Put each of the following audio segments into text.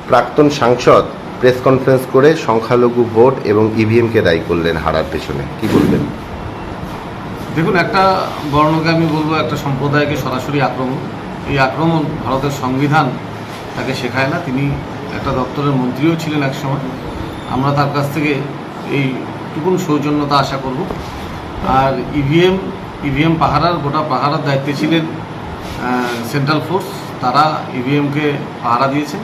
প্রাক্তন সাংসদ press conference করে সংখ্যালঘু ভোট এবং ইভিএমকে দায়ী করলেন হারার পেছনে, কি বলবেন? দেখুন, একটা বর্ণকে আমি বলবো একটা সম্প্রদায়কে সরাসরি আক্রমণ, এই আক্রমণ ভারতের সংবিধান তাকে শেখায় না। তিনি একটা দপ্তরের মন্ত্রীও ছিলেন একসময়। আমরা তার কাছ থেকে এইটুকুন সৌজন্যতা আশা করব। আর ইভিএম পাহারার গোটা পাহারার দায়িত্বে ছিলেন সেন্ট্রাল ফোর্স, তারা ইভিএমকে পাহারা দিয়েছেন।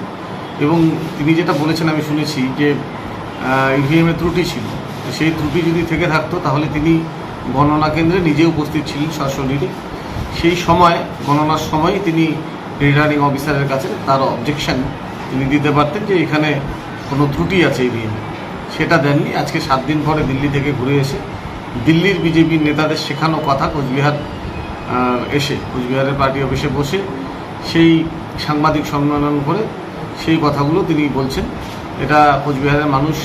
এবং তিনি যেটা বলেছেন আমি শুনেছি যে ইভিএমে ত্রুটি ছিল, সেই ত্রুটি যদি থেকে থাকতো তাহলে তিনি গণনা কেন্দ্রে নিজে উপস্থিত ছিলেন সশরীরে। সেই সময় গণনার সময় তিনি রিটার্নিং অফিসারের কাছে তার অবজেকশন তিনি দিতে পারতেন যে এখানে কোনো ত্রুটি আছে ইভিএমে, সেটা দেননি। আজকে 7 দিন পরে দিল্লি থেকে ঘুরে এসে দিল্লির বিজেপির নেতাদের শেখানো কথা কোচবিহারের পার্টি অফিসে বসে সেই সাংবাদিক সম্মেলন করে সেই কথাগুলো তিনি বলছেন। এটা কোচবিহারের মানুষ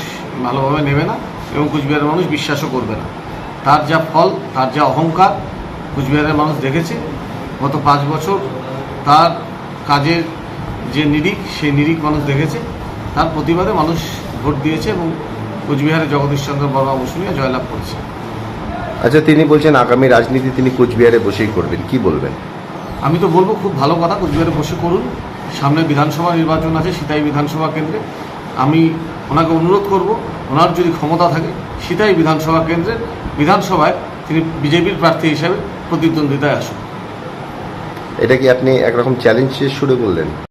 ভালোভাবে নেবে না এবং কোচবিহারের মানুষ বিশ্বাসও করবে না। তার যা ফল, তার যা অহংকার কোচবিহারের মানুষ দেখেছে। গত 5 বছর তার কাজের যে নিরিখ, সেই নিরিখ মানুষ দেখেছে। তার প্রতিবাদে মানুষ ভোট দিয়েছে এবং কোচবিহারে জগদীশচন্দ্র বর্মা বসুনিয়া জয়লাভ করেছে। আচ্ছা, তিনি বলছেন আগামী রাজনীতি তিনি কোচবিহারে বসেই করবেন, কি বলবেন? আমি তো বলবো খুব ভালো কথা, কোচবিহারে বসে করুন। সামনে বিধানসভা নির্বাচন আছে সিতাই বিধানসভা কেন্দ্রে। আমি ওনাকে অনুরোধ করব, ওনার যদি ক্ষমতা থাকে সিতাই বিধানসভা কেন্দ্রের বিধানসভায় তিনি বিজেপির প্রার্থী হিসাবে প্রতিদ্বন্দ্বিতায় আসুন। এটা কি আপনি একরকম চ্যালেঞ্জের সুরে বললেন?